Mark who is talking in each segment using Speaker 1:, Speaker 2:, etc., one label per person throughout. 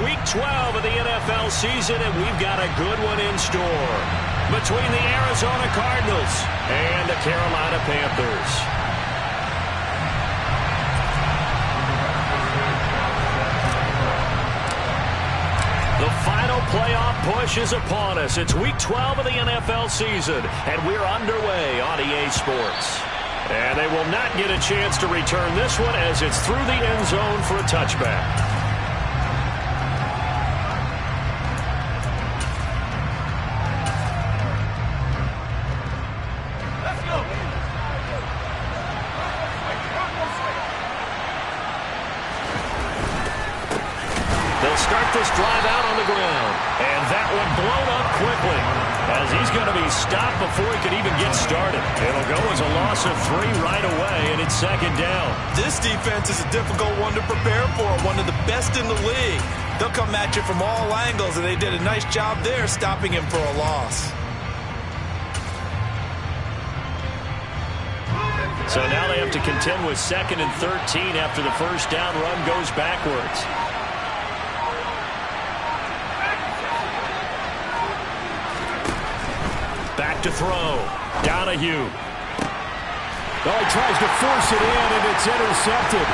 Speaker 1: Week 12 of the NFL season, and we've got a good one in store between the Arizona Cardinals and the Carolina Panthers. The final playoff push is upon us. It's Week 12 of the NFL season, and we're underway on EA Sports. And they will not get a chance to return this one as it's through the end zone for a touchback. This drive out on the ground, and that one blown up quickly as he's going to be stopped before he could even get started. It'll go as a loss of 3 right away, and it's second down.
Speaker 2: This defense is a difficult one to prepare for, one of the best in the league. They'll come at you from all angles, and they did a nice job there stopping him for a loss.
Speaker 1: So now they have to contend with 2nd and 13 after the first down run goes backwards. Back to throw. Donahue.
Speaker 3: Oh, he tries to force it in, and it's intercepted.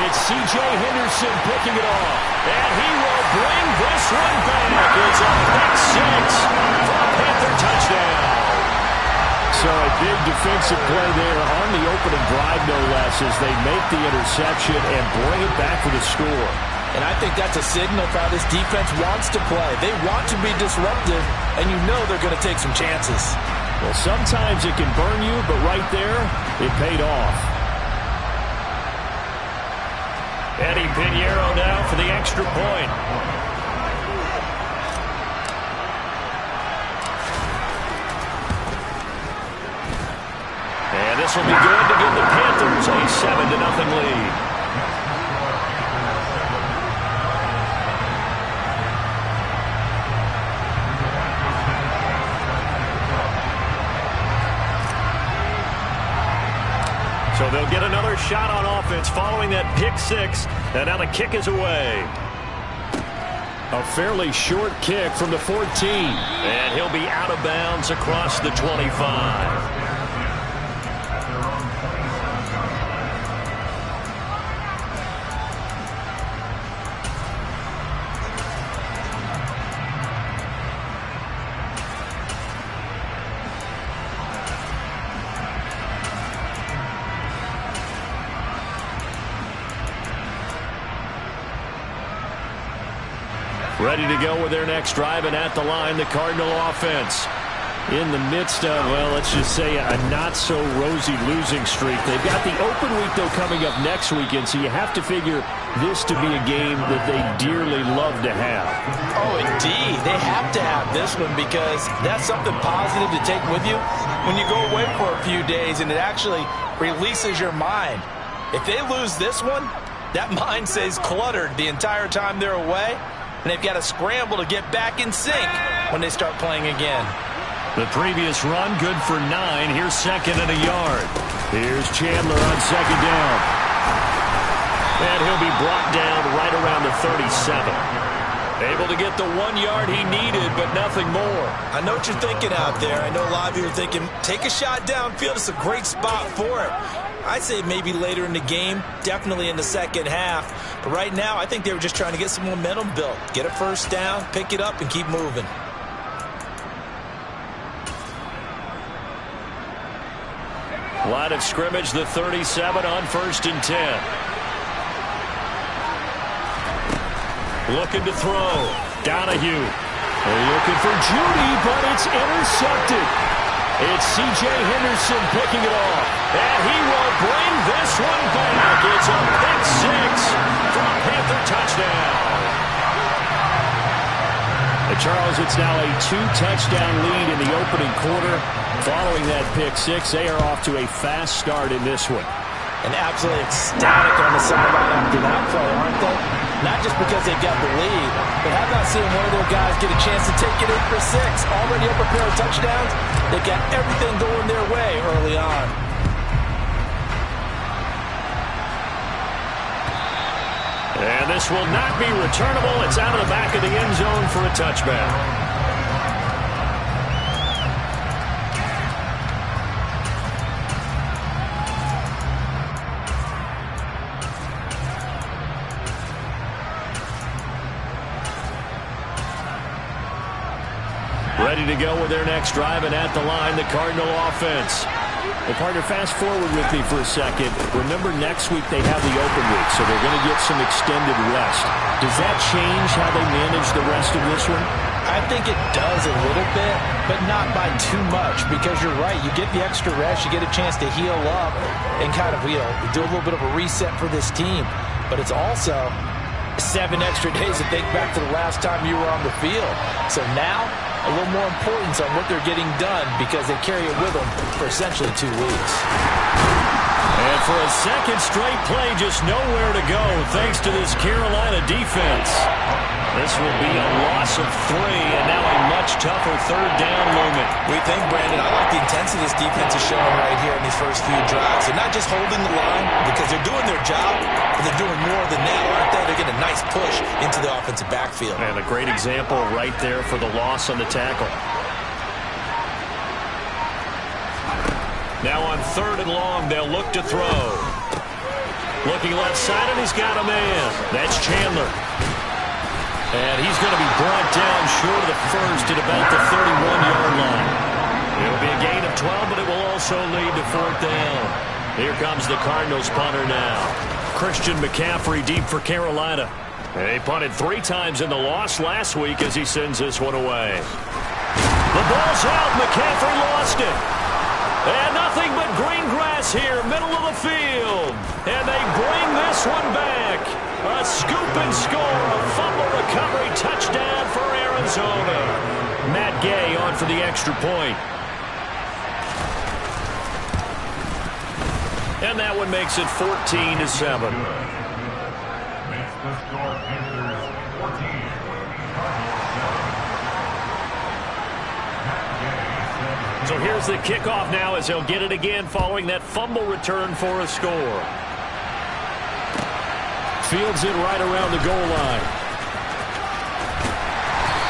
Speaker 1: It's C.J. Henderson picking it off. And he will bring this one back. It's a pick 6 for a Panther touchdown.
Speaker 3: So a big defensive play there on the opening drive, no less, as they make the interception and bring it back for the score.
Speaker 2: And I think that's a signal for how this defense wants to play. They want to be disruptive, and you know they're going to take some chances.
Speaker 3: Well, sometimes it can burn you, but right there, it paid off.
Speaker 1: Eddie Pinheiro now for the extra point. And this will be good to give the Panthers a 7-0 lead. So they'll get another shot on offense following that pick 6. And now the kick is away.
Speaker 3: A fairly short kick from the 14.
Speaker 1: And he'll be out of bounds across the 25. Ready to go with their next drive, and at the line, the Cardinal offense.
Speaker 3: In the midst of, well, let's just say a not-so-rosy losing streak. They've got the open week, though, coming up next weekend, so you have to figure this to be a game that they dearly love to have.
Speaker 2: Oh, indeed. They have to have this one because that's something positive to take with you when you go away for a few days, and it actually releases your mind. If they lose this one, that mind stays cluttered the entire time they're away, and they've got to scramble to get back in sync when they start playing again.
Speaker 1: The previous run, good for 9. Here's 2nd and a yard.
Speaker 3: Here's Chandler on 2nd down.
Speaker 1: And he'll be brought down right around the 37. Able to get the 1 yard he needed, but nothing more.
Speaker 2: I know what you're thinking out there. I know a lot of you are thinking, take a shot downfield. It's a great spot for it. I'd say maybe later in the game, definitely in the second half. But right now, I think they were just trying to get some momentum built. Get a first down, pick it up, and keep moving.
Speaker 1: Line of scrimmage, the 37 on 1st and 10. Looking to throw. Donahue.
Speaker 3: Looking for Judy, but it's intercepted.
Speaker 1: It's C.J. Henderson picking it off. And he will bring this one back. It's a pick 6 for a Panther touchdown.
Speaker 3: Charles, it's now a 2-touchdown lead in the opening quarter. Following that pick 6, they are off to a fast start in this one.
Speaker 2: And absolutely ecstatic on the sideline after that play, aren't they? Not just because they got the lead, but how about seeing one of their guys get a chance to take it in for 6? Already up a pair of touchdowns. They've got everything going their way early on.
Speaker 1: And this will not be returnable. It's out of the back of the end zone for a touchback. Ready to go with their next drive, and at the line, the Cardinal offense. Well, partner, fast forward with me for a second. Remember, next week they have the open week, so they're going to get some extended rest. Does that change how they manage the rest of this one?
Speaker 2: I think it does a little bit, but not by too much, because you're right. You get the extra rest, you get a chance to heal up and kind of, do a little bit of a reset for this team. But it's also 7 extra days to think back to the last time you were on the field. So now, a little more importance on what they're getting done because they carry it with them for essentially 2 weeks.
Speaker 1: And for a second straight play, just nowhere to go thanks to this Carolina defense. This will be a loss of 3, and now a much tougher third down moment.
Speaker 2: We think, Brandon, I like the intensity this defense is showing right here in these first few drives. They're not just holding the line because they're doing their job, but they're doing more than that, aren't they? They're getting a nice push into the offensive backfield.
Speaker 1: And a great example right there for the loss on the tackle. Now on 3rd and long, they'll look to throw. Looking left side, and he's got a man. That's Chandler. And he's going to be brought down short of the first at about the 31-yard line. It'll be a gain of 12, but it will also lead to 4th down. Here comes the Cardinals punter now. Christian McCaffrey deep for Carolina. And he punted 3 times in the loss last week as he sends this one away. The ball's out. McCaffrey lost it. And nothing but green grass here, middle of the field. And they bring this one back. A scoop and score, a fumble recovery touchdown for Arizona. Matt Gay on for the extra point. And that one makes it 14-7. So here's the kickoff now as he'll get it again following that fumble return for a score. Fields it right around the goal line.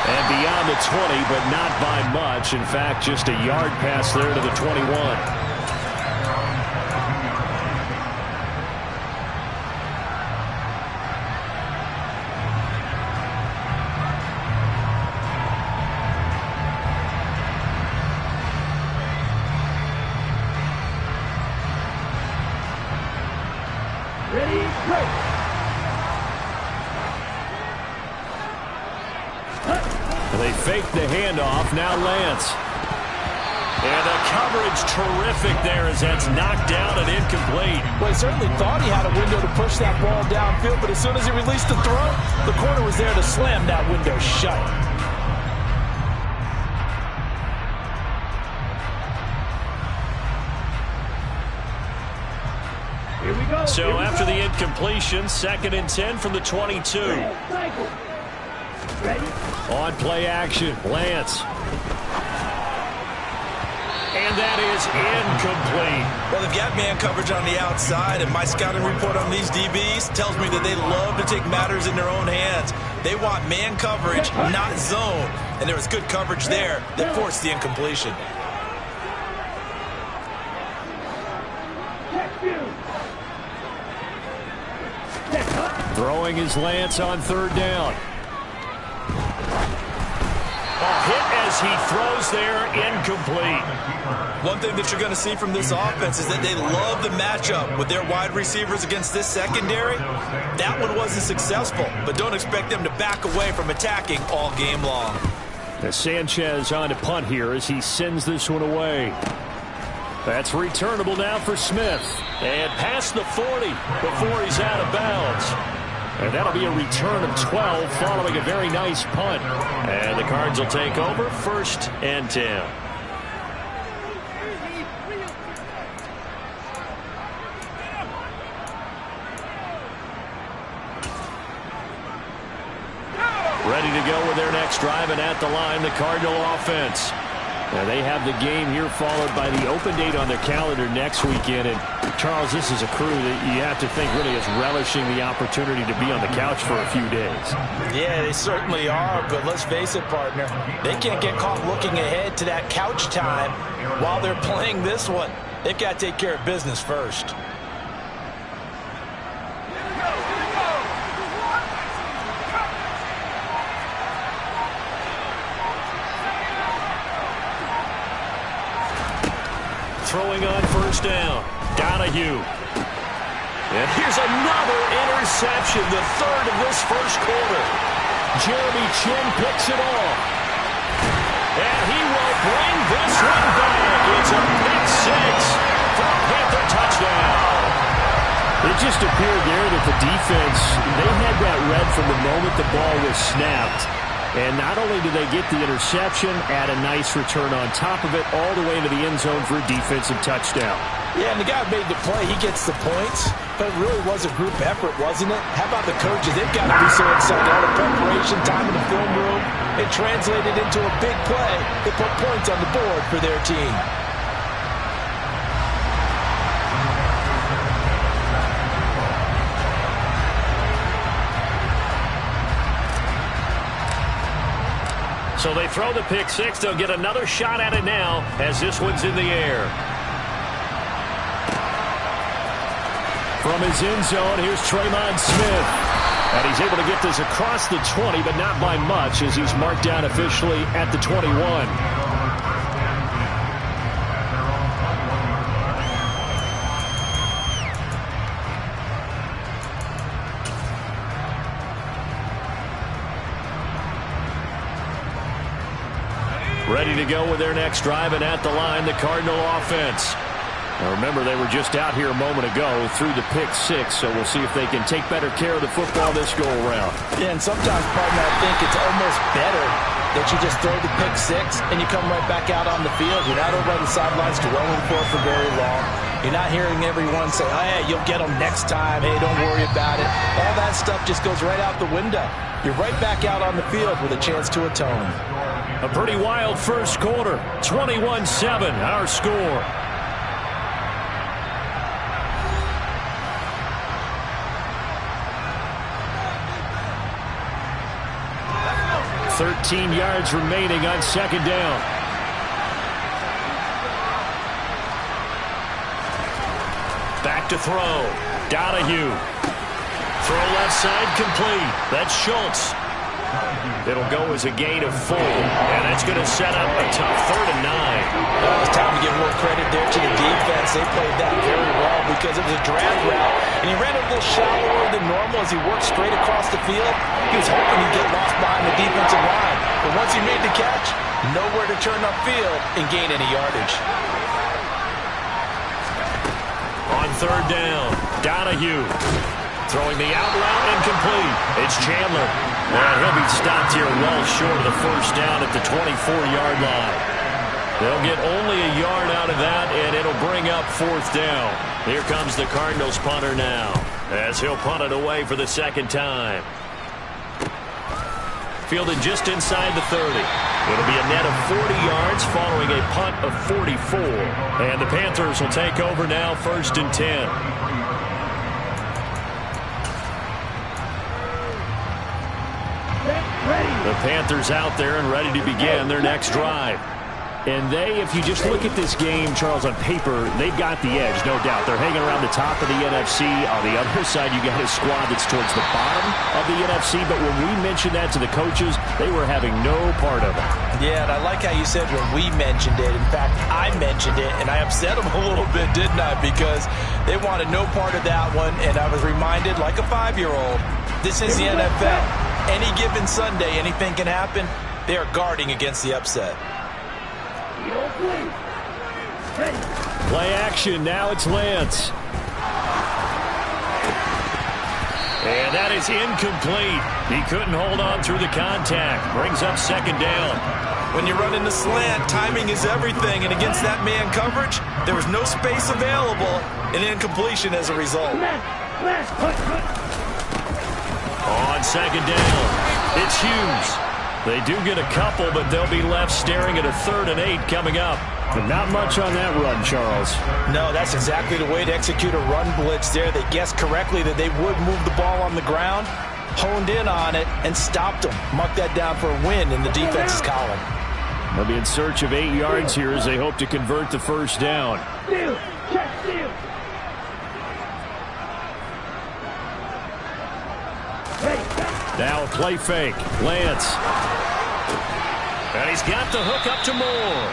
Speaker 1: And beyond the 20, but not by much. In fact, just a yard pass there to the 21. They fake the handoff. Now Lance. And the coverage terrific there as that's knocked down and incomplete.
Speaker 2: Well, he certainly thought he had a window to push that ball downfield, but as soon as he released the throw, the corner was there to slam that window shut.
Speaker 1: So after the incompletion, 2nd and 10 from the 22. On play action, Lance. And that is incomplete.
Speaker 2: Well, they've got man coverage on the outside, and my scouting report on these DBs tells me that they love to take matters in their own hands. They want man coverage, not zone. And there was good coverage there that forced the incompletion.
Speaker 1: Throwing his Lance on 3rd down. A hit as he throws there, incomplete.
Speaker 2: One thing that you're going to see from this offense is that they love the matchup with their wide receivers against this secondary. That one wasn't successful, but don't expect them to back away from attacking all game long.
Speaker 1: Sanchez on to punt here as he sends this one away. That's returnable now for Smith. And past the 40 before he's out of bounds. And that'll be a return of 12 following a very nice punt. And the Cards will take over 1st and 10. Ready to go with their next drive, and at the line, the Cardinal offense.
Speaker 3: They have the game here followed by the open date on their calendar next weekend. And, Charles, this is a crew that you have to think really is relishing the opportunity to be on the couch for a few days.
Speaker 2: Yeah, they certainly are, but let's face it, partner. They can't get caught looking ahead to that couch time while they're playing this one. They've got to take care of business first.
Speaker 1: Throwing on first down. Donahue. And here's another interception, the third of this first quarter.
Speaker 3: Jeremy Chin picks it off.
Speaker 1: And he will bring this one back. It's a pick six for a Panther touchdown.
Speaker 3: It just appeared there that the defense, they had that read from the moment the ball was snapped. And not only do they get the interception, add a nice return on top of it, all the way into the end zone for a defensive touchdown.
Speaker 2: Yeah, and the guy who made the play, he gets the points. But it really was a group effort, wasn't it? How about the coaches? They've got to be so excited. All the preparation, time in the film room, it translated into a big play that put points on the board for their team.
Speaker 1: So they throw the pick six. They'll get another shot at it now as this one's in the air.
Speaker 3: From his end zone, here's Traymon Smith. And he's able to get this across the 20, but not by much as he's marked down officially at the 21. Ready to go with their next drive, and at the line, the Cardinal offense. Now remember, they were just out here a moment ago through the pick six, so we'll see if they can take better care of the football this go-around.
Speaker 2: Yeah, and sometimes, partner, I think it's almost better that you just throw the pick six and you come right back out on the field. You're not over on the sidelines dwelling for very long. You're not hearing everyone say, oh, yeah, you'll get them next time. Hey, don't worry about it. All that stuff just goes right out the window. You're right back out on the field with a chance to atone.
Speaker 3: A pretty wild first quarter. 21-7, our score. $13 yards remaining on second down.
Speaker 1: Back to throw. Donahue. Throw left side complete. That's Schultz. It'll go as a gain of 4. And that's going to set up a tough 3rd and 9.
Speaker 2: It's time to give more credit there to the defense. They played that very well because it was a drag route. And he ran a little shallower than normal as he worked straight across the field. He was hoping he'd get lost behind the defensive line. But once he made the catch, nowhere to turn upfield and gain any yardage.
Speaker 1: On 3rd down, Donahue. Throwing the out route incomplete. It's Chandler. And he'll be stopped here well short of the first down at the 24-yard line. They'll get only a yard out of that, and it'll bring up 4th down. Here comes the Cardinals punter now, as he'll punt it away for the second time. Fielded just inside the 30. It'll be a net of 40 yards following a punt of 44. And the Panthers will take over now, 1st and 10. The Panthers out there and ready to begin their next drive.
Speaker 3: And they, if you just look at this game, Charles, on paper, they've got the edge, no doubt. They're hanging around the top of the NFC. On the other side, you got a squad that's towards the bottom of the NFC. But when we mentioned that to the coaches, they were having no part of it.
Speaker 2: Yeah, and I like how you said when we mentioned it. In fact, I mentioned it, and I upset them a little bit, didn't I? Because they wanted no part of that one, and I was reminded, like a 5-year-old, this is the NFL. Any given Sunday, anything can happen. They are guarding against the upset.
Speaker 3: Play action. Now it's Lance.
Speaker 1: And that is incomplete. He couldn't hold on through the contact. Brings up 2nd down.
Speaker 2: When you run in the slant, timing is everything. And against that man coverage, there was no space available. An incompletion as a result.
Speaker 1: On 2nd down, it's Hughes. They do get a couple, but they'll be left staring at a 3rd and 8 coming up.
Speaker 3: But not much on that run, Charles.
Speaker 2: No, that's exactly the way to execute a run blitz there. They guessed correctly that they would move the ball on the ground, honed in on it, and stopped them. Mark that down for a win in the defense's column.
Speaker 3: They'll be in search of 8 yards here as they hope to convert the first down. Now a play fake. Lance.
Speaker 1: And he's got the hook up to Moore.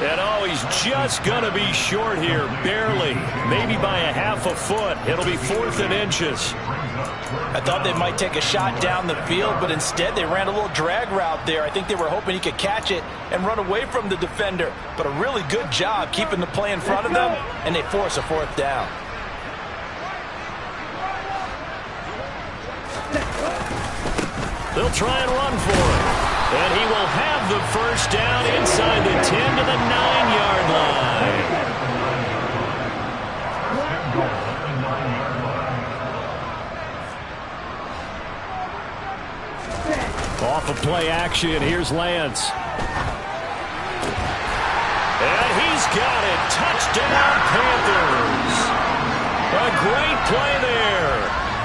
Speaker 1: And oh, he's just going to be short here, barely. Maybe by a half a foot. It'll be 4th and inches.
Speaker 2: I thought they might take a shot down the field, but instead they ran a little drag route there. I think they were hoping he could catch it and run away from the defender. But a really good job keeping the play in front of them, and they force a 4th down.
Speaker 1: They'll try and run for it. And he will have the first down inside the 10 to the 9-yard line.
Speaker 3: Off of play action, here's Lance.
Speaker 1: And he's got it. Touchdown, Panthers. A great play there.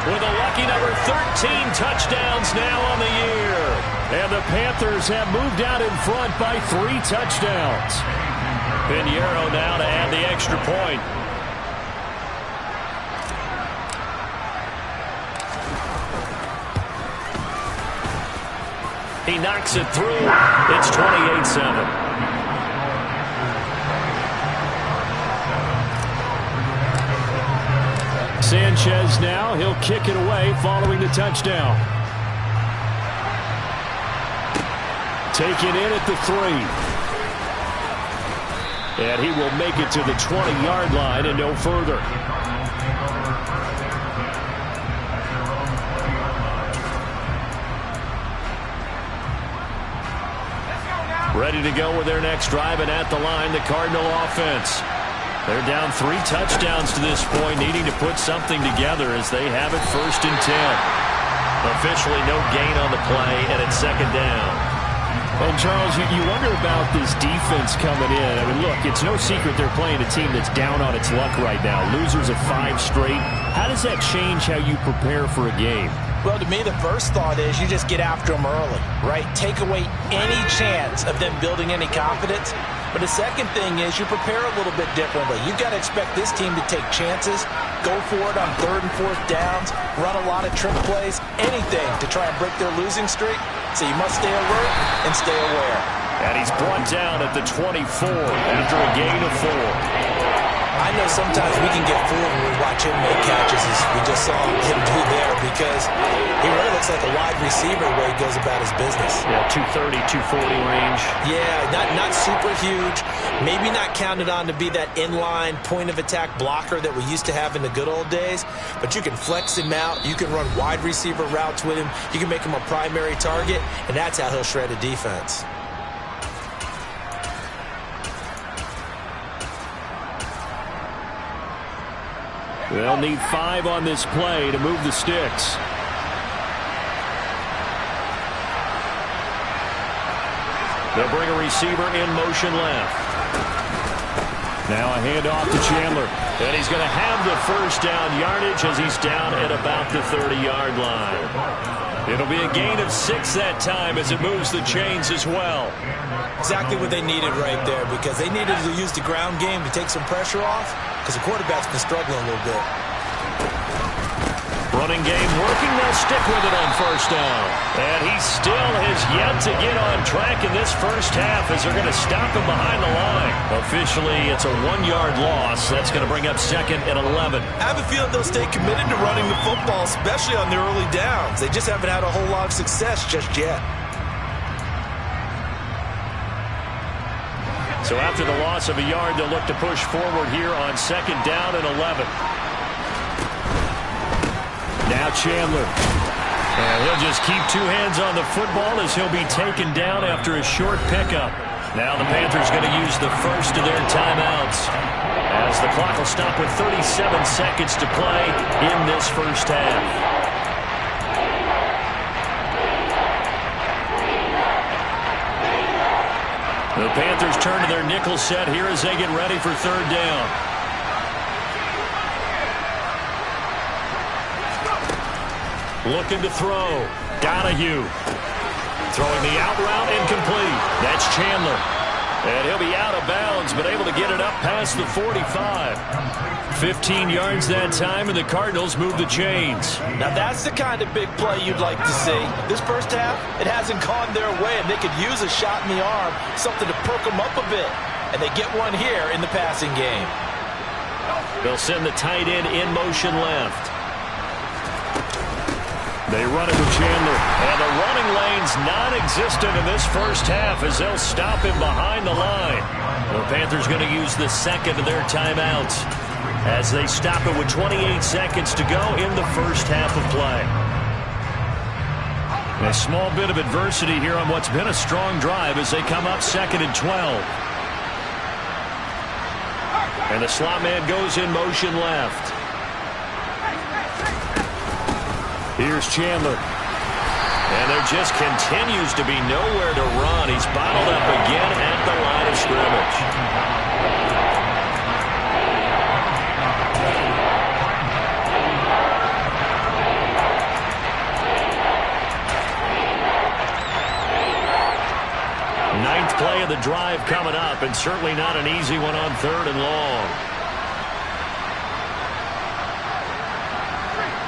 Speaker 1: With a lucky number 13 touchdowns now on the year.
Speaker 3: And the Panthers have moved out in front by 3 touchdowns.
Speaker 1: Pinheiro now to add the extra point. He knocks it through. It's 28-7.
Speaker 3: Sanchez now, he'll kick it away following the touchdown. Taken in at the 3. And he will make it to the 20-yard line and no further.
Speaker 1: Ready to go with their next drive, and at the line, the Cardinal offense. They're down 3 touchdowns to this point, needing to put something together as they have it 1st and 10. Officially no gain on the play, and it's 2nd down.
Speaker 3: And, Charles, you wonder about this defense coming in. I mean, look, it's no secret they're playing a team that's down on its luck right now. Losers of 5 straight. How does that change how you prepare for a game?
Speaker 2: Well, to me, the first thought is you just get after them early, right? Take away any chance of them building any confidence. But the second thing is you prepare a little bit differently. You've got to expect this team to take chances, go for it on 3rd and 4th downs, run a lot of trick plays, anything to try and break their losing streak. So you must stay alert and stay aware.
Speaker 1: And he's brought down at the 24 after a gain of 4.
Speaker 2: I know sometimes we can get fooled when we watch him make catches, as we just saw him do there, because he really looks like a wide receiver the way he goes about his business.
Speaker 1: Yeah, 230, 240 range.
Speaker 2: Yeah, not super huge. Maybe not counted on to be that inline point-of-attack blocker that we used to have in the good old days, but you can flex him out. You can run wide receiver routes with him. You can make him a primary target, and that's how he'll shred a defense.
Speaker 3: They'll need 5 on this play to move the sticks.
Speaker 1: They'll bring a receiver in motion left.
Speaker 3: Now a handoff to Chandler.
Speaker 1: And he's going to have the first down yardage as he's down at about the 30-yard line. It'll be a gain of 6 that time as it moves the chains as well.
Speaker 2: Exactly what they needed right there, because they needed to use the ground game to take some pressure off, because the quarterback's been struggling a little bit.
Speaker 1: Running game working. They'll stick with it on first down. And he still has yet to get on track in this first half as they're going to stop him behind the line. Officially, it's a 1-yard loss. That's going to bring up 2nd and 11.
Speaker 2: I have a feeling they'll stay committed to running the football, especially on the early downs. They just haven't had a whole lot of success just yet.
Speaker 1: So after the loss of a yard, they'll look to push forward here on 2nd down and 11.
Speaker 3: Now Chandler.
Speaker 1: And he'll just keep 2 hands on the football as he'll be taken down after a short pickup. Now the Panthers going to use the first of their timeouts as the clock will stop with 37 seconds to play in this first half. The Panthers turn to their nickel set here as they get ready for third down. Looking to throw. Donahue. Throwing the out route incomplete. That's Chandler. And he'll be out of bounds, but able to get it up past the 45. 15 yards that time, and the Cardinals move the chains.
Speaker 2: Now that's the kind of big play you'd like to see. This first half, it hasn't gone their way, and they could use a shot in the arm, something to perk them up a bit. And they get one here in the passing game.
Speaker 1: They'll send the tight end in motion left. They run it with Chandler. And the running lane's non-existent in this first half as they'll stop him behind the line. The Panthers going to use the second of their timeouts as they stop it with 28 seconds to go in the first half of play. A small bit of adversity here on what's been a strong drive as they come up 2nd and 12. And the slot man goes in motion left. Here's Chandler. And there just continues to be nowhere to run. He's bottled up again at the line of scrimmage. Ninth play of the drive coming up, and certainly not an easy one on 3rd and long.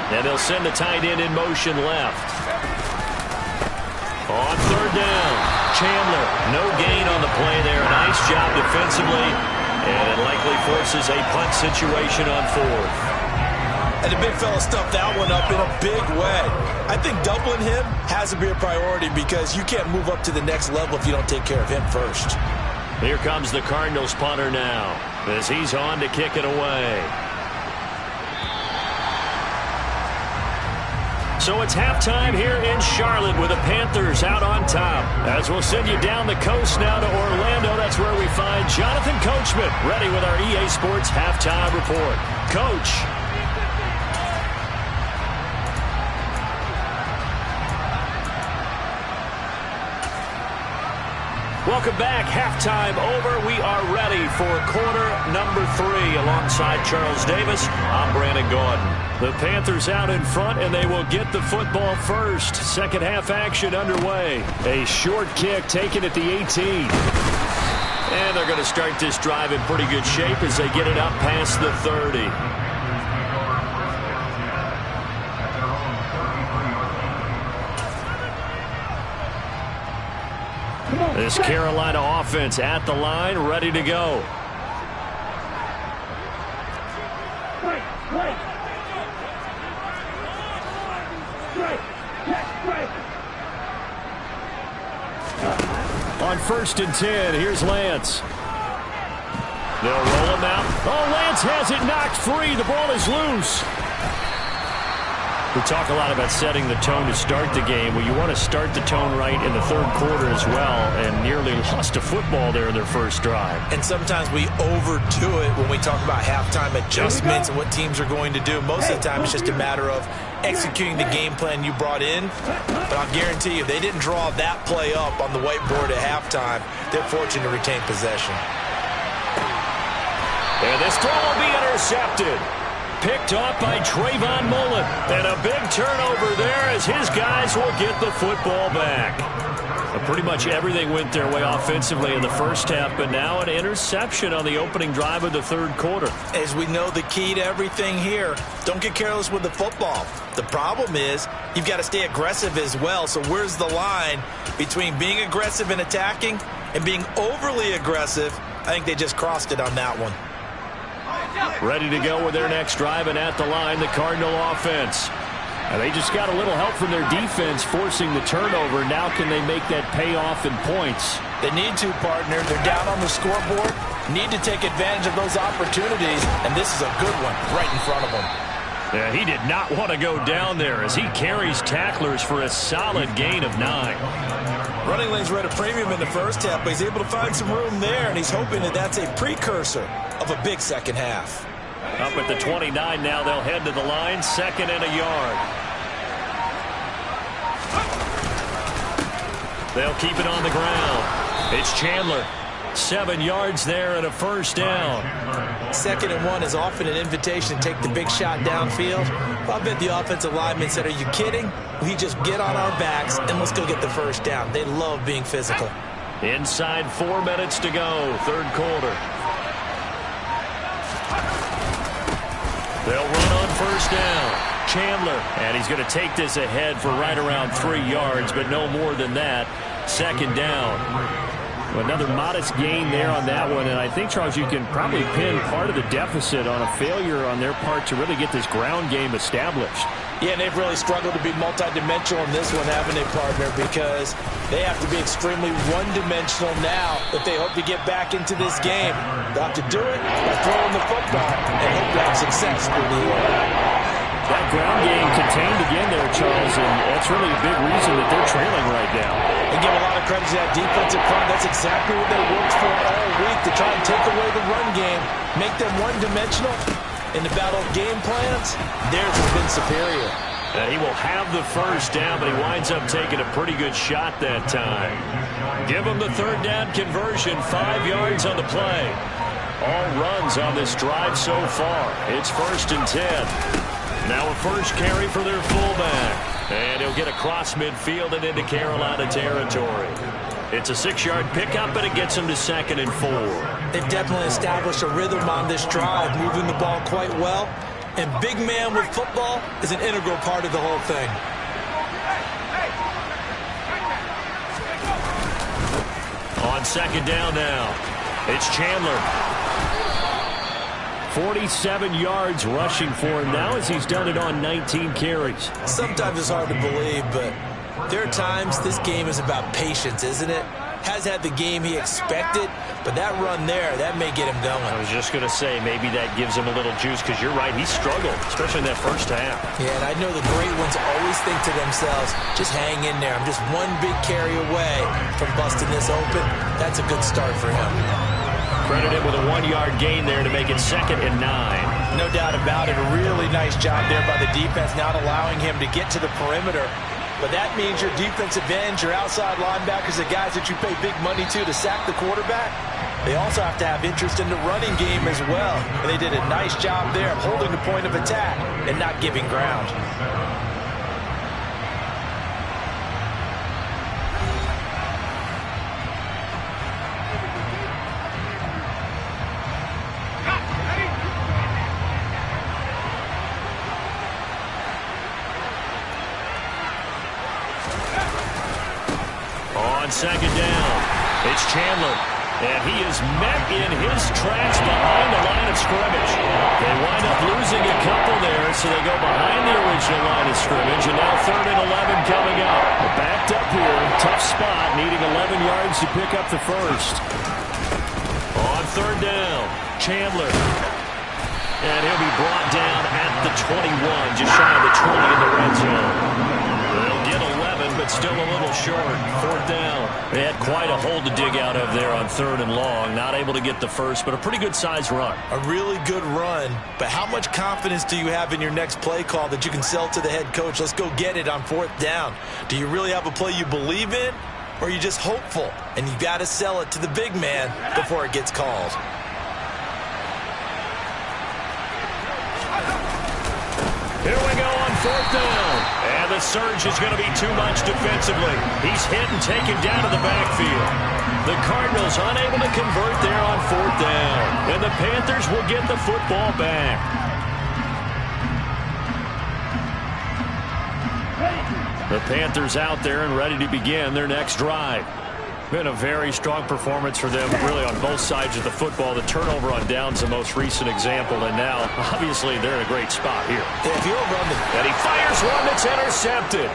Speaker 1: And they'll send the tight end in motion left. On 3rd down, Chandler, no gain on the play there. Nice job defensively, and it likely forces a punt situation on 4th.
Speaker 2: And the big fella stuffed that one up in a big way. I think doubling him has to be a priority because you can't move up to the next level if you don't take care of him first.
Speaker 1: Here comes the Cardinals punter now as he's on to kick it away. So it's halftime here in Charlotte with the Panthers out on top. As we'll send you down the coast now to Orlando, that's where we find Jonathan Coachman ready with our EA Sports halftime report. Coach. Welcome back. Halftime over. We are ready for quarter number 3 alongside Charles Davis. I'm Brandon Gaudin. The Panthers out in front, and they will get the football first. Second half action underway. A short kick taken at the 18. And they're going to start this drive in pretty good shape as they get it up past the 30. This Carolina offense at the line, ready to go. On 1st and 10, here's Lance. They'll roll him out. Oh, Lance has it knocked free. The ball is loose. We talk a lot about setting the tone to start the game. Well, you want to start the tone right in the 3rd quarter as well, and nearly lost a football there in their first drive.
Speaker 2: And sometimes we overdo it when we talk about halftime adjustments and what teams are going to do. Most of the time, it's just a matter of executing the game plan you brought in. But I'll guarantee you, they didn't draw that play up on the whiteboard at halftime. They're fortunate to retain possession.
Speaker 1: And this throw will be intercepted. Picked off by Trayvon Mullen. And a big turnover there as his guys will get the football back. Pretty much everything went their way offensively in the first half, but now an interception on the opening drive of the 3rd quarter.
Speaker 2: As we know, the key to everything here, don't get careless with the football. The problem is you've got to stay aggressive as well. So where's the line between being aggressive and attacking and being overly aggressive? I think they just crossed it on that one.
Speaker 1: Ready to go with their next drive, and at the line, the Cardinal offense. And they just got a little help from their defense forcing the turnover. Now can they make that pay off in points?
Speaker 2: They need to, partner. They're down on the scoreboard. Need to take advantage of those opportunities, and this is a good one right in front of them.
Speaker 1: Yeah, he did not want to go down there as he carries tacklers for a solid gain of 9.
Speaker 2: Running lanes were at a premium in the first half, but he's able to find some room there, and he's hoping that that's a precursor of a big second half.
Speaker 1: Up at the 29 now, they'll head to the line, 2nd and a yard. They'll keep it on the ground. It's Chandler. 7 yards there and a first down.
Speaker 2: 2nd and 1 is often an invitation to take the big shot downfield. I bet the offensive lineman said, are you kidding? We just get on our backs and let's go get the first down. They love being physical.
Speaker 1: Inside 4 minutes to go, 3rd quarter. They'll run on first down. Chandler, and he's going to take this ahead for right around 3 yards, but no more than that. 2nd down. Another modest gain there on that one, and I think, Charles, you can probably pin part of the deficit on a failure on their part to really get this ground game established.
Speaker 2: Yeah, and they've really struggled to be multidimensional in this one, haven't they, partner? Because they have to be extremely one-dimensional now if they hope to get back into this game. They'll have to do it by throwing the football and hope to have success through the air.
Speaker 3: That ground game contained again there, Charles, and that's really a big reason that they're trailing right now.
Speaker 2: They give a lot of credit to that defensive front. That's exactly what they worked for all week, to try and take away the run game, make them one-dimensional. In the battle of game plans, theirs has been superior.
Speaker 1: He will have the first down, but he winds up taking a pretty good shot that time. Give him the 3rd down conversion, 5 yards on the play. All runs on this drive so far. It's 1st and 10. Now a first carry for their fullback. And he'll get across midfield and into Carolina territory. It's a 6-yard pickup, and it gets him to 2nd and 4.
Speaker 2: They've definitely established a rhythm on this drive, moving the ball quite well. And big man with football is an integral part of the whole thing.
Speaker 1: On 2nd down now, it's Chandler. 47 yards rushing for him now as he's done it on 19 carries.
Speaker 2: Sometimes it's hard to believe, but there are times this game is about patience, isn't it? Has had the game he expected, but that run there, that may get him going.
Speaker 1: I was just going to say, maybe that gives him a little juice, because you're right, he struggled, especially in that first half.
Speaker 2: Yeah, and I know the great ones always think to themselves, just hang in there. I'm just one big carry away from busting this open. That's a good start for him.
Speaker 1: Credit him with a 1-yard gain there to make it 2nd and 9.
Speaker 2: No doubt about it. A really nice job there by the defense, not allowing him to get to the perimeter. But that means your defensive ends, your outside linebackers, the guys that you pay big money to sack the quarterback, they also have to have interest in the running game as well. And they did a nice job there of holding the point of attack and not giving ground.
Speaker 1: On 2nd down, it's Chandler, and he is met in his tracks behind the line of scrimmage. They wind up losing a couple there, so they go behind the original line of scrimmage, and now 3rd and 11 coming up. They're backed up here, tough spot, needing 11 yards to pick up the first. On 3rd down, Chandler, and he'll be brought down at the 21, just shy of the 20 in the red zone. They'll get 11, but still a little short. 4th down. They had quite a hole to dig out of there on 3rd and long. Not able to get the first, but a pretty good-sized run.
Speaker 2: A really good run, but how much confidence do you have in your next play call that you can sell to the head coach? Let's go get it on 4th down. Do you really have a play you believe in, or are you just hopeful? And you got to sell it to the big man before it gets called.
Speaker 1: Here we go on 4th down. And the surge is going to be too much defensively. He's hit and taken down to the backfield. The Cardinals unable to convert there on 4th down. And the Panthers will get the football back. The Panthers out there and ready to begin their next drive. Been a very strong performance for them, really, on both sides of the football. The turnover on downs the most recent example, and now, obviously, they're in a great spot here.
Speaker 2: If you're running,
Speaker 1: and he fires one that's intercepted.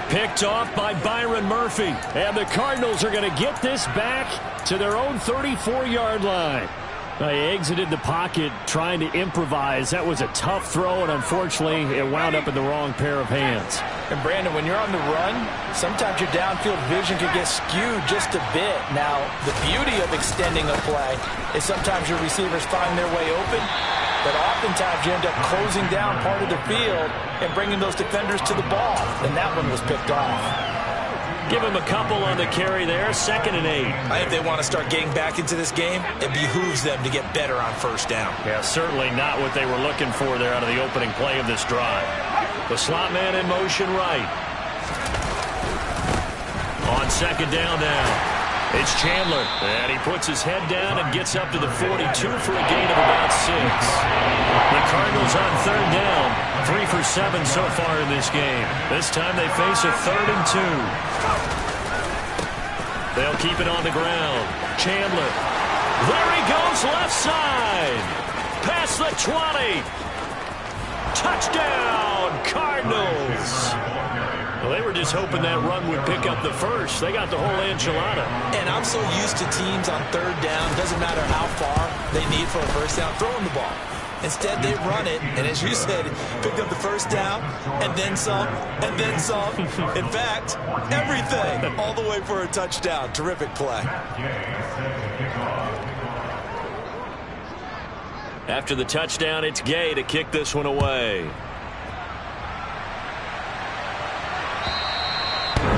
Speaker 1: Picked off by Byron Murphy. And the Cardinals are going to get this back to their own 34-yard line. He exited the pocket trying to improvise. That was a tough throw, and unfortunately, it wound up in the wrong pair of hands.
Speaker 2: And Brandon, when you're on the run, sometimes your downfield vision can get skewed just a bit. Now, the beauty of extending a play is sometimes your receivers find their way open, but oftentimes you end up closing down part of the field and bringing those defenders to the ball. And that one was picked off.
Speaker 1: Give him a couple on the carry there, 2nd and 8.
Speaker 2: I think they want to start getting back into this game. It behooves them to get better on first down.
Speaker 1: Yeah, certainly not what they were looking for there out of the opening play of this drive. The slot man in motion right. On 2nd down now. It's Chandler, and he puts his head down and gets up to the 42 for a gain of about 6. The Cardinals on 3rd down, 3 for 7 so far in this game. This time they face a 3rd and 2. They'll keep it on the ground. Chandler, there he goes left side. Past the 20. Touchdown, Cardinals. Well, they were just hoping that run would pick up the first. They got the whole enchilada.
Speaker 2: And I'm so used to teams on 3rd down, doesn't matter how far they need for a first down, throwing the ball. Instead, they run it, and as you said, picked up the first down, and then some, and then some. In fact, everything, all the way for a touchdown. Terrific play.
Speaker 1: After the touchdown, it's Gay to kick this one away.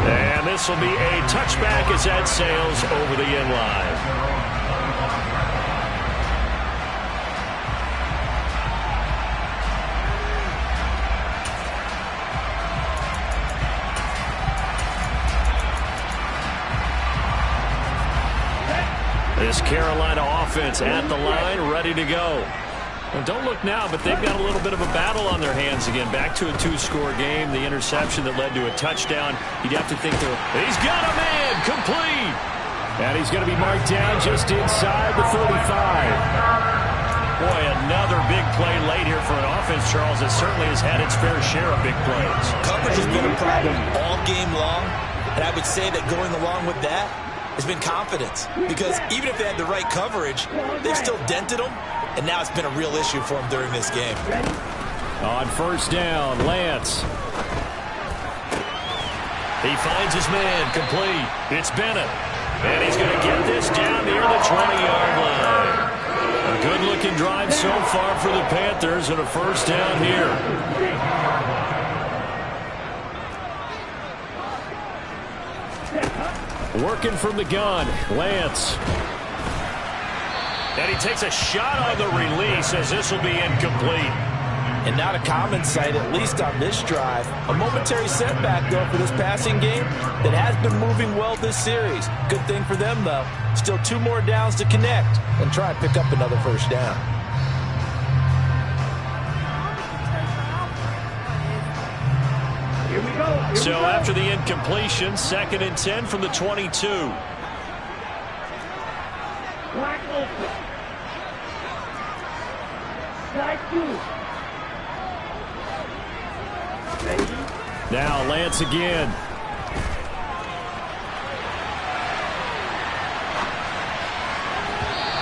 Speaker 1: And this will be a touchback as that sails over the end line. This Carolina offense at the line, ready to go. Well, don't look now, but they've got a little bit of a battle on their hands again. Back to a 2-score game. The interception that led to a touchdown. You'd have to think he's got a man complete.
Speaker 3: And he's going to be marked down just inside the 35.
Speaker 1: Boy, another big play late here for an offense, Charles, that certainly has had its fair share of big plays.
Speaker 2: Coverage has been a problem all game long, and I would say that going along with that has been confidence. Because even if they had the right coverage, they've still dented them. And now it's been a real issue for him during this game.
Speaker 3: On 1st down, Lance.
Speaker 1: He finds his man complete. It's Bennett. And he's going to get this down near the 20-yard line. A good-looking drive so far for the Panthers and a first down here.
Speaker 3: Working from the gun, Lance.
Speaker 1: And he takes a shot on the release as this will be incomplete.
Speaker 2: And not a common sight, at least on this drive. A momentary setback, though, for this passing game that has been moving well this series. Good thing for them, though. Still 2 more downs to connect and try and pick up another first down.
Speaker 4: Here we go.
Speaker 1: So after the incompletion, 2nd and 10 from the 22.
Speaker 4: Wide open. Side 2.
Speaker 3: Now Lance again.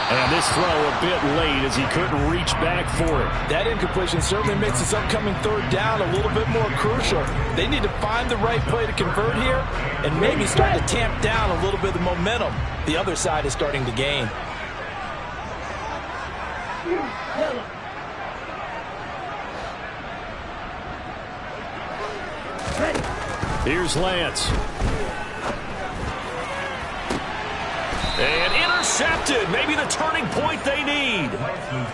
Speaker 3: And this throw a bit late as he couldn't reach back for it.
Speaker 2: That incompletion certainly makes this upcoming 3rd down a little bit more crucial. They need to find the right play to convert here and maybe start to tamp down a little bit of the momentum the other side is starting to gain.
Speaker 3: Here's Lance.
Speaker 1: And intercepted. Maybe the turning point they need.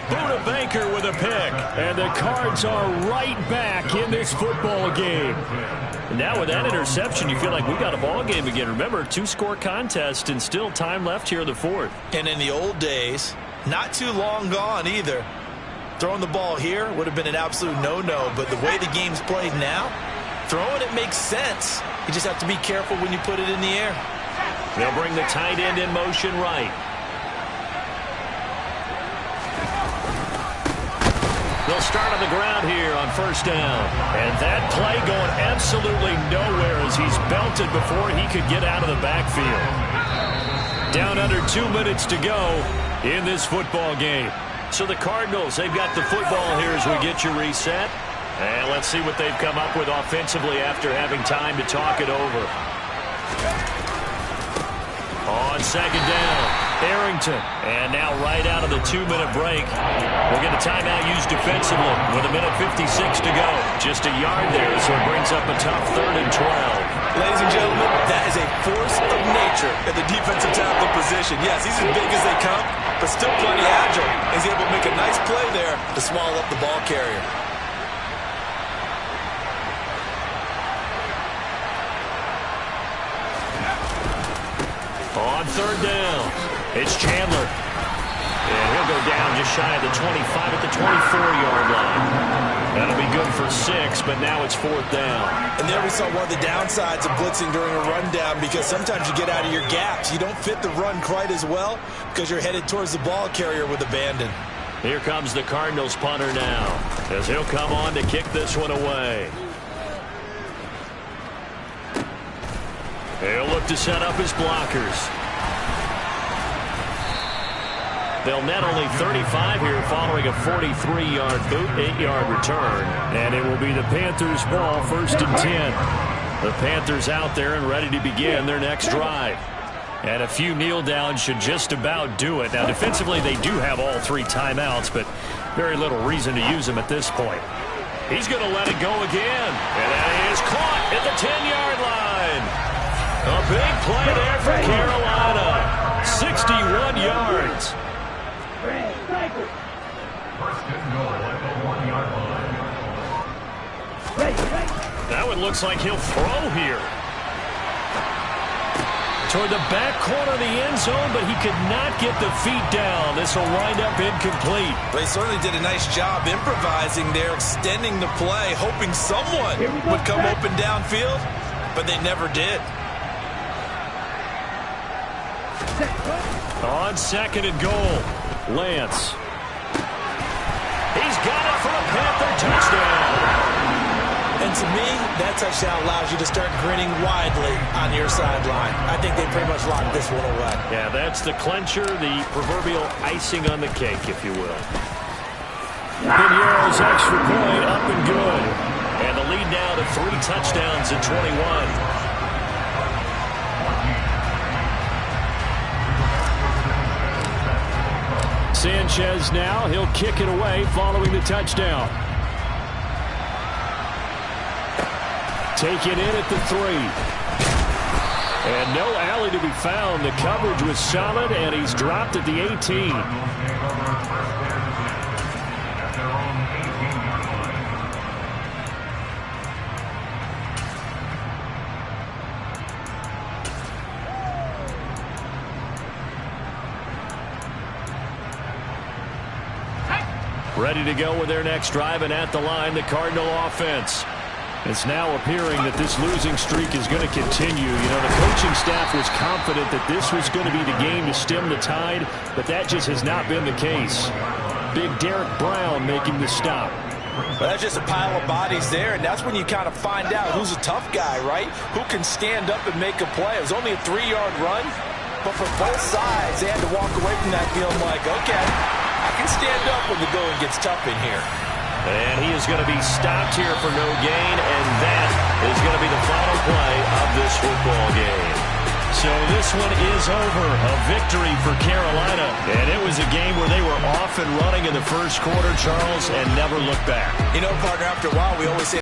Speaker 1: Buda Baker with a pick.
Speaker 3: And the Cards are right back in this football game.
Speaker 1: And now with that interception, you feel like we got a ball game again. Remember, 2-score contest and still time left here in the 4th.
Speaker 2: And in the old days, not too long gone either, throwing the ball here would have been an absolute no-no. But the way the game's played now, throwing it makes sense. You just have to be careful when you put it in the air.
Speaker 1: They'll bring the tight end in motion right. They'll start on the ground here on 1st down. And that play going absolutely nowhere as he's belted before he could get out of the backfield. Down under 2 minutes to go in this football game. So the Cardinals, they've got the football here as we get you reset. And let's see what they've come up with offensively after having time to talk it over. On 2nd down, Arrington. And now right out of the 2-minute break, we'll get a timeout used defensively with 1:56 to go. Just a yard there, so it brings up a tough 3rd and 12.
Speaker 2: Ladies and gentlemen, that is a force of nature at the defensive tackle position. Yes, he's as big as they come, but still plenty agile. He's able to make a nice play there to swallow up the ball carrier.
Speaker 1: On third down, it's Chandler. And he'll go down just shy of the 25 at the 24-yard line. That'll be good for 6, but now it's fourth down.
Speaker 2: And there we saw one of the downsides of blitzing during a rundown, because sometimes you get out of your gaps. You don't fit the run quite as well because you're headed towards the ball carrier with abandon.
Speaker 1: Here comes the Cardinals punter now, as he'll come on to kick this one away. He'll look to set up his blockers. They'll net only 35 here following a 43-yard boot, 8-yard return. And it will be the Panthers' ball, 1st and 10. The Panthers out there and ready to begin their next drive. And a few kneel downs should just about do it. Now, defensively, they do have all 3 timeouts, but very little reason to use them at this point. He's going to let it go again. And that is caught at the 10-yard line. A big play there for Carolina. 61 yards. That one looks like he'll throw here. Toward the back corner of the end zone, but he could not get the feet down. This will wind up incomplete.
Speaker 2: They certainly did a nice job improvising there, extending the play, hoping someone would come open downfield, but they never did.
Speaker 1: On 2nd and goal, Lance. He's got it for a Panther touchdown.
Speaker 2: And to me, that touchdown allows you to start grinning widely on your sideline. I think they pretty much locked this one away.
Speaker 1: Yeah, that's the clincher, the proverbial icing on the cake, if you will. Pinero's extra point up and good. And the lead now to 3 touchdowns at 21. Sanchez now, he'll kick it away following the touchdown. Taken in at the 3. And no alley to be found. The coverage was solid, and he's dropped at the 18. Ready to go with their next drive, and at the line, the Cardinal offense. It's now appearing that this losing streak is going to continue. You know, the coaching staff was confident that this was going to be the game to stem the tide, but that just has not been the case. Big Derek Brown making the stop.
Speaker 2: Well, that's just a pile of bodies there, and that's when you kind of find out who's a tough guy, right? Who can stand up and make a play. It was only a 3-yard run, but for both sides, they had to walk away from that feeling like, okay, I can stand up when the going gets tough in here.
Speaker 1: And he is going to be stopped here for no gain, and that is going to be the final play of this football game. So this one is over. A victory for Carolina. And it was a game where they were off and running in the first quarter, Charles, and never looked back.
Speaker 2: You know, partner, after a while, we always say